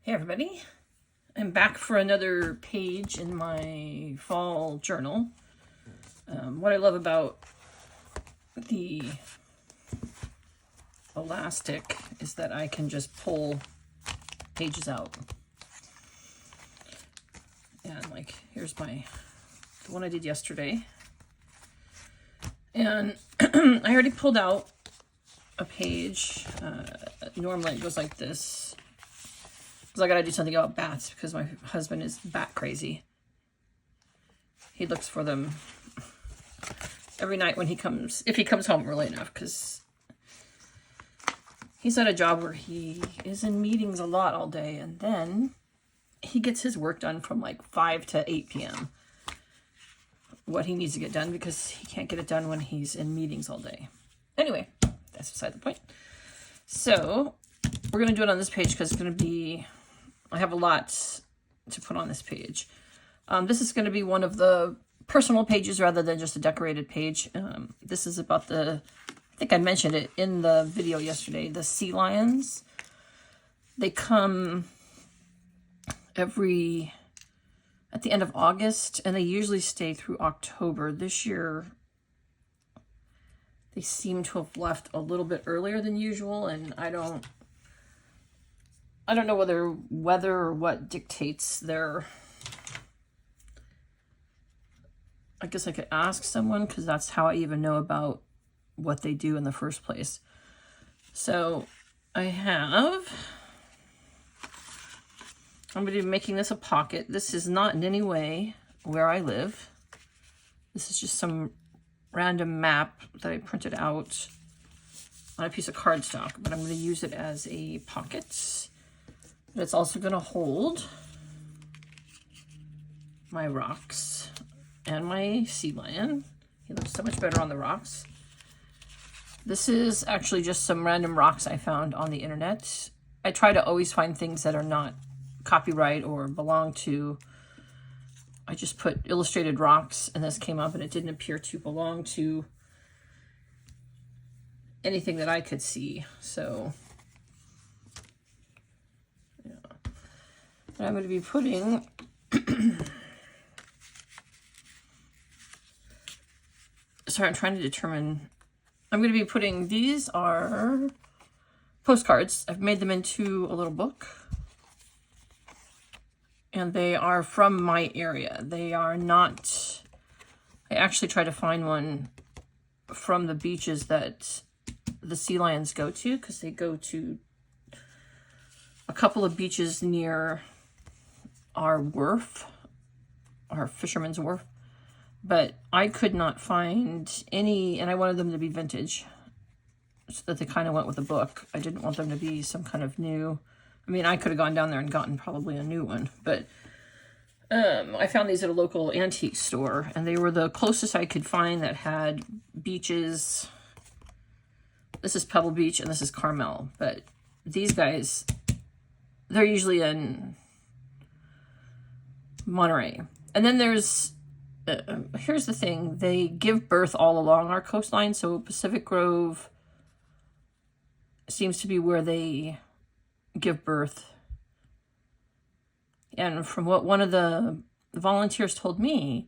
Hey everybody, I'm back for another page in my fall journal. What I love about the elastic is that I can just pull pages out. And like, here's the one I did yesterday. And I already pulled out a page. Normally it goes like this. Because I gotta do something about bats because my husband is bat crazy. He looks for them every night when he comes, if he comes home early enough, because he's at a job where he is in meetings a lot all day, and then he gets his work done from like 5 to 8 p.m. What he needs to get done because he can't get it done when he's in meetings all day. Anyway, that's beside the point. So we're going to do it on this page because it's going to be, I have a lot to put on this page. This is going to be one of the personal pages rather than just a decorated page. This is about I think I mentioned it in the video yesterday, the sea lions. They come at the end of August, and they usually stay through October. This year, they seem to have left a little bit earlier than usual, and I don't know whether weather or what dictates their... I guess I could ask someone, because that's how I even know about what they do in the first place. So I'm going to be making this a pocket. This is not in any way where I live. This is just some random map that I printed out on a piece of cardstock, but I'm going to use it as a pocket. But it's also going to hold my rocks and my sea lion. He looks so much better on the rocks. This is actually just some random rocks I found on the internet. I try to always find things that are not copyright or belong to... I just put illustrated rocks, and this came up, and it didn't appear to belong to anything that I could see. So, yeah. And I'm going to be putting... Sorry, I'm trying to determine... I'm going to be putting... These are postcards. I've made them into a little book. And they are from my area. They are not... I actually tried to find one from the beaches that the sea lions go to, because they go to a couple of beaches near our wharf, our fisherman's wharf. But I could not find any, and I wanted them to be vintage, so that they kind of went with the book. I didn't want them to be some kind of new... I mean, I could have gone down there and gotten probably a new one, but I found these at a local antique store, and they were the closest I could find that had beaches. This is Pebble Beach, and this is Carmel, but these guys, they're usually in Monterey. And then there's, here's the thing, they give birth all along our coastline, so Pacific Grove seems to be where they give birth. And from what one of the volunteers told me,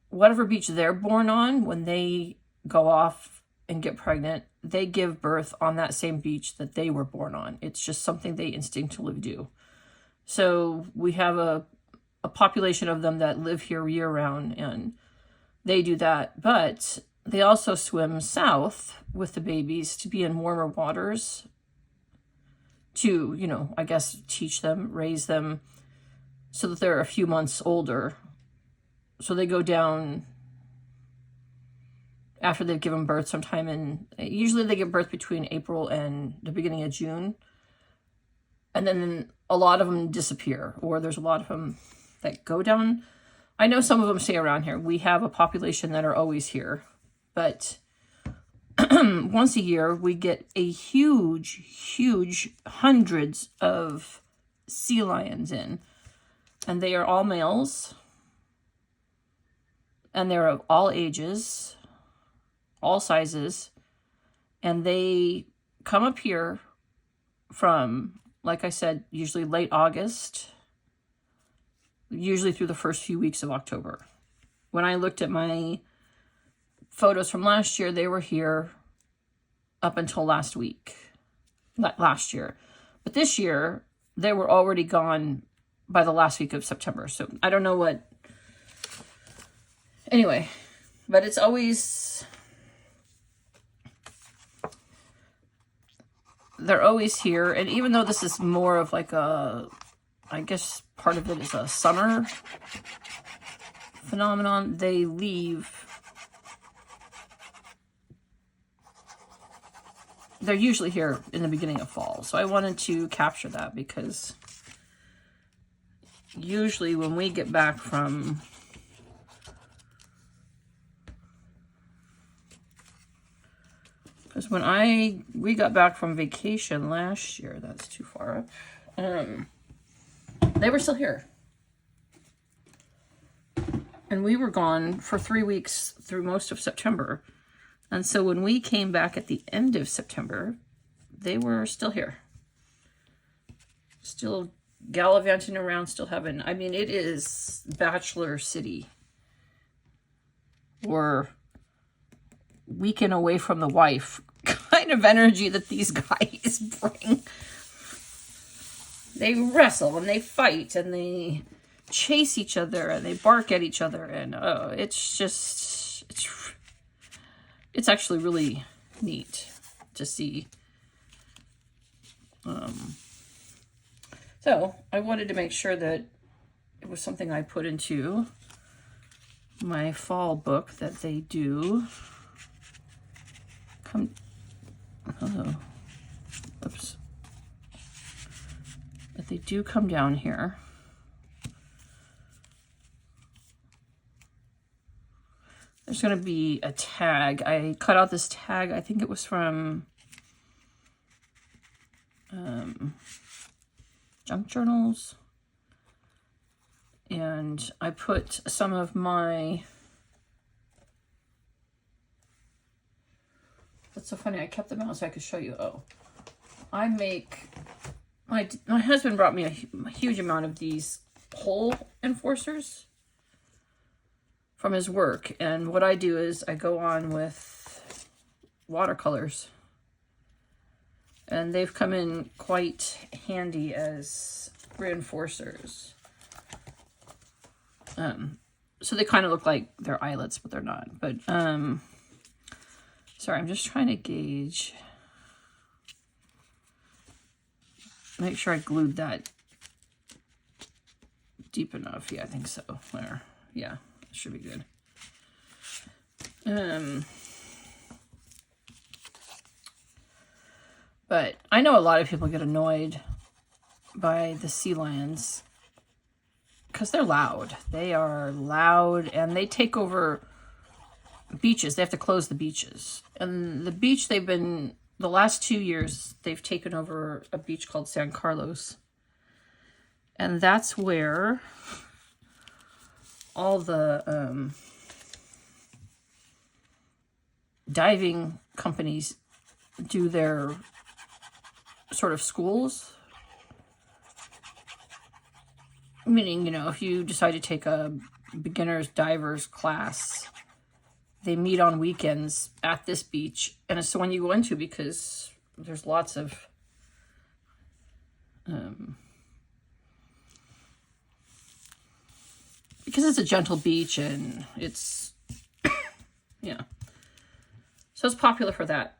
whatever beach they're born on, when they go off and get pregnant, they give birth on that same beach that they were born on. It's just something they instinctively do. So we have a population of them that live here year round, and they do that. But they also swim south with the babies to be in warmer waters, to, you know, I guess teach them, raise them, so that they're a few months older. So they go down after they've given birth sometime in, usually they give birth between April and the beginning of June. And then a lot of them disappear, or there's a lot of them that go down. I know some of them stay around here. We have a population that are always here, but once a year, we get a huge hundreds of sea lions in. And they are all males. And they're of all ages, all sizes. And they come up here from like I said, usually late August, usually through the first few weeks of October. When I looked at my photos from last year, they were here up until last year. But this year, they were already gone by the last week of September. So I don't know what... Anyway, but it's always... They're always here. And even though this is more of like a... I guess part of it is a summer phenomenon, they leave... They're usually here in the beginning of fall. So I wanted to capture that because usually when we get back from... Because when we got back from vacation last year, that's too far up, they were still here. And we were gone for 3 weeks through most of September. And so when we came back at the end of September, they were still here. Still gallivanting around, still having... I mean, it is Bachelor City. Or weekend away from the wife kind of energy that these guys bring. They wrestle and they fight and they chase each other and they bark at each other. And it's just... It's actually really neat to see. So I wanted to make sure that it was something I put into my fall book, that they do come... Oh, oops. That they do come down here. There's going to be a tag. I cut out this tag. I think it was from Junk Journals. And I put some of my... That's so funny. I kept them out so I could show you. Oh, I make... My husband brought me a huge amount of these hole enforcers from his work, and what I do is I go on with watercolors, and they've come in quite handy as reinforcers. So they kind of look like they're eyelets, but they're not. But sorry, I'm just trying to gauge, make sure I glued that deep enough. Yeah, I think so. There, yeah. Should be good. But I know a lot of people get annoyed by the sea lions because they're loud. They are loud and they take over beaches. They have to close the beaches. And the beach the last 2 years, they've taken over a beach called San Carlos. And that's where all the diving companies do their sort of schools. Meaning, you know, if you decide to take a beginner's divers class, they meet on weekends at this beach. And it's the one you go into because there's lots of because it's a gentle beach and it's, yeah. So it's popular for that.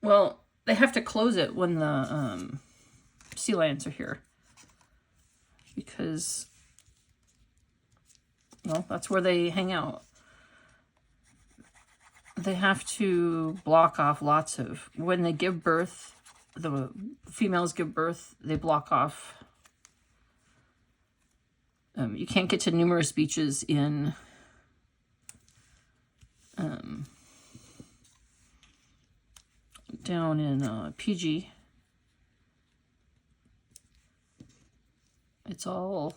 Well, they have to close it when the sea lions are here. Because, well, that's where they hang out. They have to block off lots of, when they give birth, the females give birth, they block off. You can't get to numerous beaches in down in PG. It's all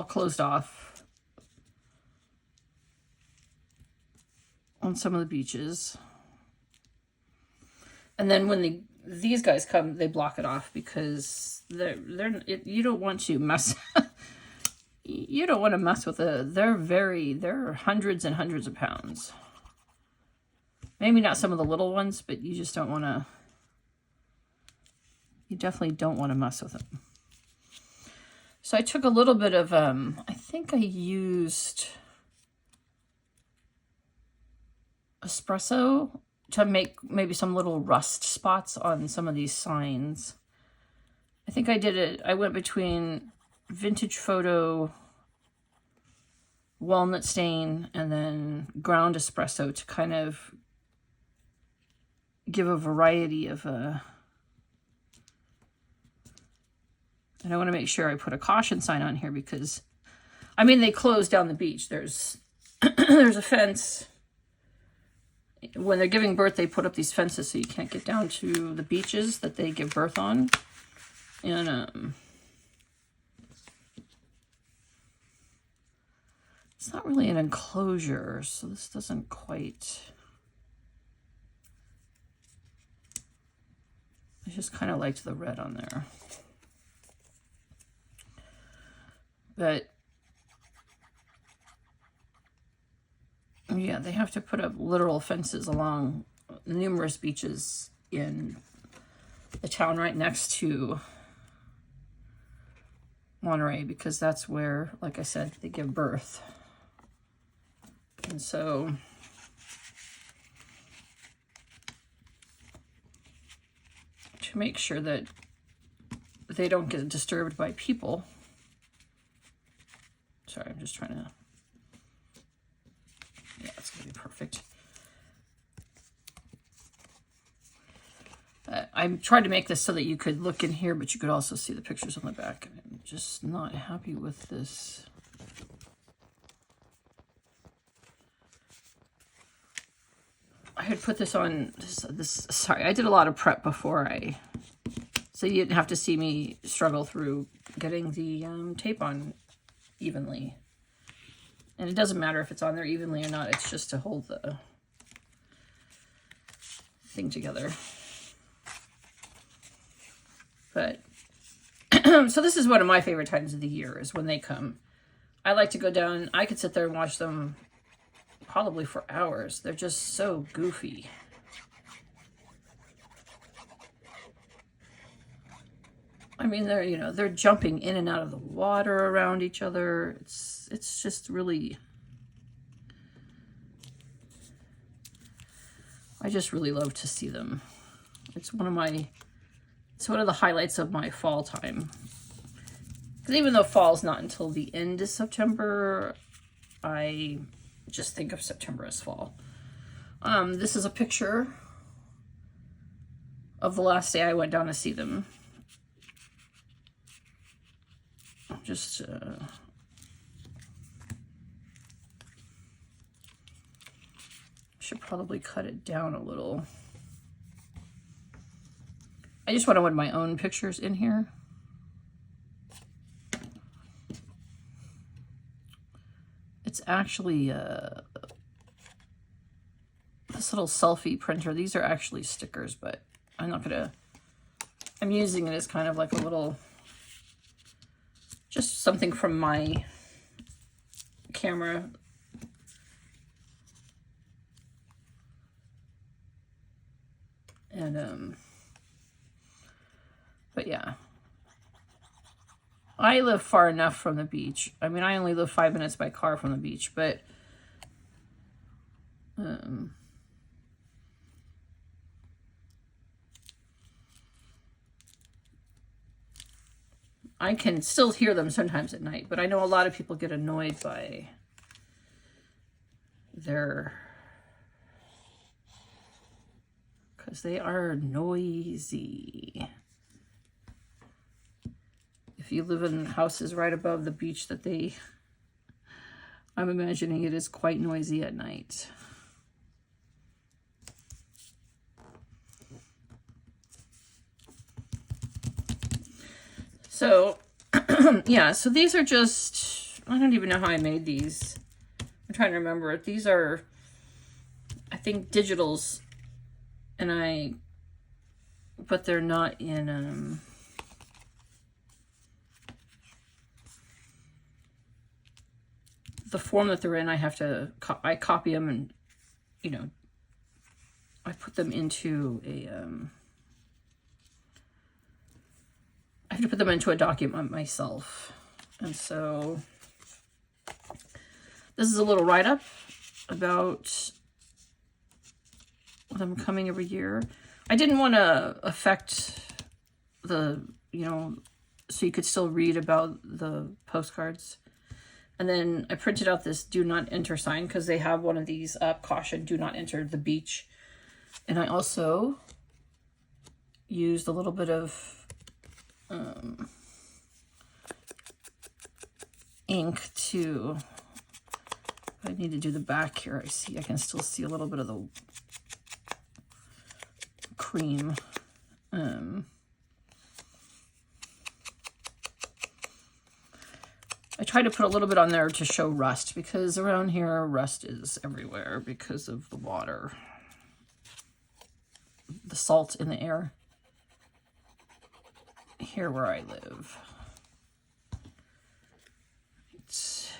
closed off. on some of the beaches. And then when these guys come, they block it off because you don't want to mess. You don't want to mess with they're hundreds and hundreds of pounds. Maybe not some of the little ones, but you just don't want to. You definitely don't want to mess with them. So I took a little bit of, I think I used espresso to make maybe some little rust spots on some of these signs. I think I did it, I went between Vintage Photo, walnut stain, and then ground espresso to kind of give a variety of and I want to make sure I put a caution sign on here because, I mean, they close down the beach. There's there's a fence. When they're giving birth, they put up these fences so you can't get down to the beaches that they give birth on. And it's not really an enclosure, so this doesn't quite. I just kind of liked the red on there. But yeah, they have to put up literal fences along numerous beaches in the town right next to Monterey because that's where, like I said, they give birth. And so to make sure that they don't get disturbed by people. Sorry, I'm just trying to, yeah, it's gonna be perfect. I tried to make this so that you could look in here, but you could also see the pictures on the back. I'm just not happy with this. I had put this on this. Sorry, I did a lot of prep before so you didn't have to see me struggle through getting the tape on evenly. And it doesn't matter if it's on there evenly or not. It's just to hold the thing together. But so this is one of my favorite times of the year is when they come. I like to go down. I could sit there and watch them probably for hours. They're just so goofy. I mean, they're jumping in and out of the water around each other. It's just really, I just really love to see them. It's one of the highlights of my fall time. Because even though fall's not until the end of September, I just think of September as fall. This is a picture of the last day I went down to see them. Just should probably cut it down a little. I just want to put my own pictures in here. It's actually this little selfie printer. These are actually stickers, but I'm using it as kind of like a little, just something from my camera. And but yeah, I live far enough from the beach. I mean, I only live 5 minutes by car from the beach, but I can still hear them sometimes at night, but I know a lot of people get annoyed by because they are noisy. If you live in houses right above the beach I'm imagining it is quite noisy at night. So, yeah, so these are just, I don't even know how I made these. I'm trying to remember it. These are think digitals, but they're not in, the form that they're in. I have to, I copy them and, you know, I put them into a, I have to put them into a document myself. And so this is a little write-up about them coming every year. I didn't want to affect the, you know, so you could still read about the postcards. And then I printed out this do not enter sign because they have one of these caution, do not enter the beach. And I also used a little bit of ink to, I need to do the back here. I can still see a little bit of the cream. I tried to put a little bit on there to show rust, because around here rust is everywhere because of the water, the salt in the air here where I live. It's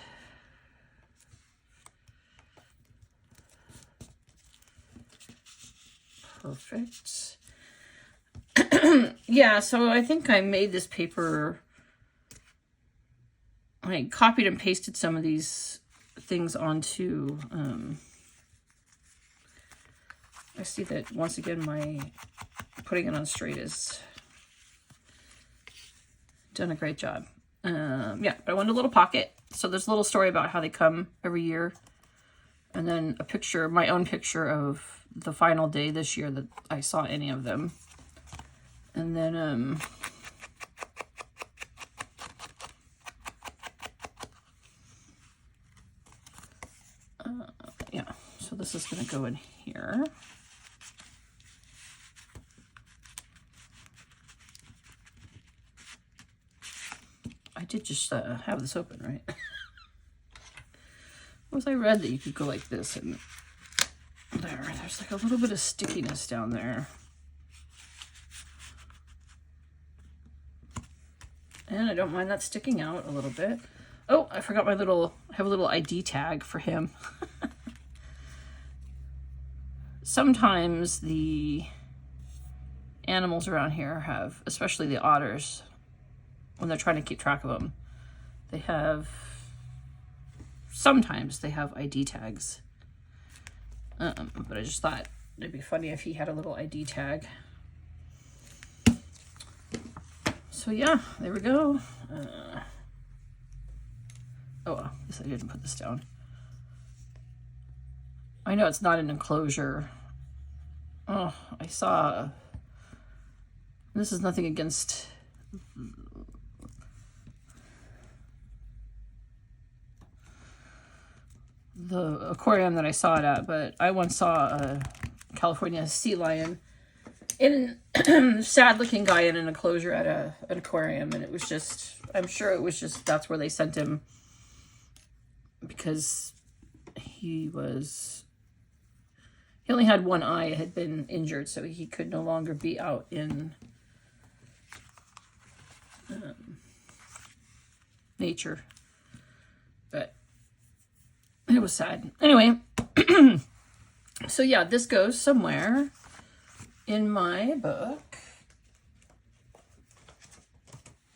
perfect. Yeah, so I think I made this paper, I copied and pasted some of these things onto, I see that once again my putting it on straight is done a great job. Yeah, but I wanted a little pocket. So there's a little story about how they come every year. And then a picture, my own picture of the final day this year that I saw any of them. And then, yeah, so this is going to go in here. I did just have this open, right? Was I read that you could go like this and there's like a little bit of stickiness down there. And I don't mind that sticking out a little bit. Oh, I forgot my little, I have a little ID tag for him. Sometimes the animals around here have, especially the otters, when they're trying to keep track of them, they have, sometimes they have ID tags. But I just thought it'd be funny if he had a little ID tag. So yeah, there we go. Oh, I guess I didn't put this down. I know it's not an enclosure. Oh, I saw, this is nothing against the aquarium that I saw it at, but I once saw a California sea lion in sad looking guy in an enclosure at an aquarium, and it was just, I'm sure it was just, that's where they sent him because he only had one eye, it had been injured, so he could no longer be out in nature. But it was sad. Anyway, so yeah, this goes somewhere in my book.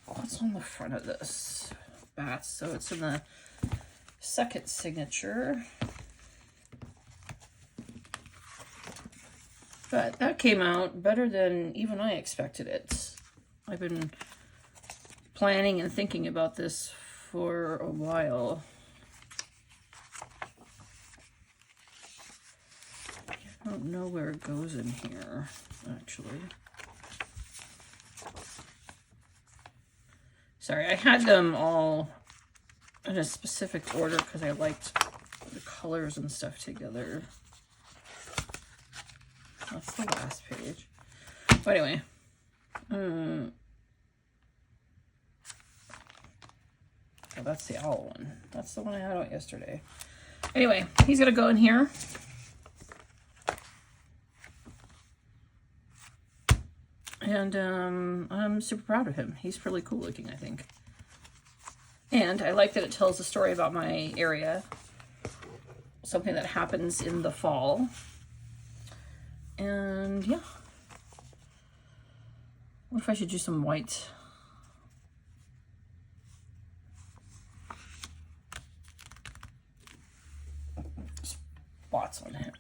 What's on the front of this? Bats. So it's in the second signature. But that came out better than even I expected it. I've been planning and thinking about this for a while. I don't know where it goes in here, actually. Sorry, I had them all in a specific order because I liked the colors and stuff together. That's the last page. But anyway. Oh, that's the owl one. That's the one I had out yesterday. Anyway, he's going to go in here. And I'm super proud of him. He's really cool looking, I think. And I like that it tells a story about my area. Something that happens in the fall. And yeah. What if I should do some white? Spots on it.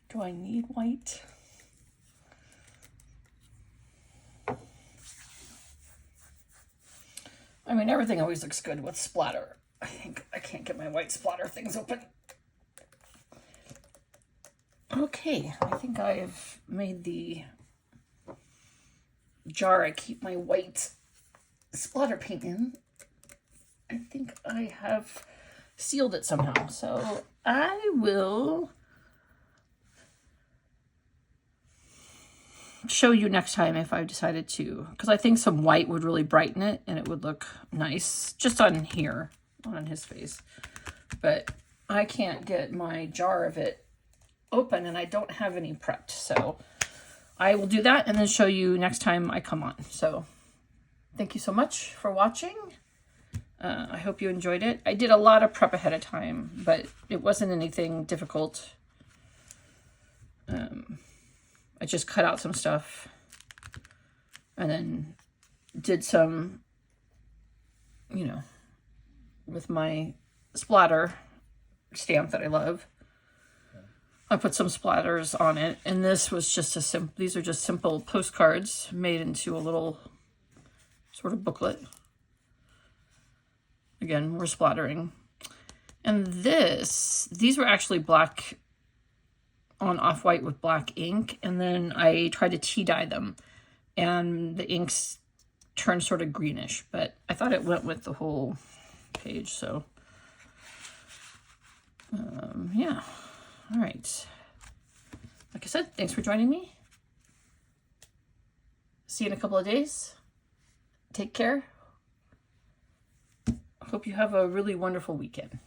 Do I need white? I mean, everything always looks good with splatter. I think I can't get my white splatter things open. Okay, I think I've made the jar I keep my white splatter paint in. I think I have sealed it somehow. So I will show you next time if I decided to, because I think some white would really brighten it and it would look nice just on here, not on his face. But I can't get my jar of it open and I don't have any prepped, so I will do that and then show you next time I come on. So thank you so much for watching. I hope you enjoyed it. I did a lot of prep ahead of time, but it wasn't anything difficult. I just cut out some stuff and then did some, you know, with my splatter stamp that I love. I put some splatters on it, and this was just these are just simple postcards made into a little sort of booklet. Again, we're splattering. And these were actually black on off-white with black ink, and then I tried to tea dye them, and the inks turned sort of greenish, but I thought it went with the whole page, so yeah. All right. Like I said, thanks for joining me. See you in a couple of days. Take care. Hope you have a really wonderful weekend.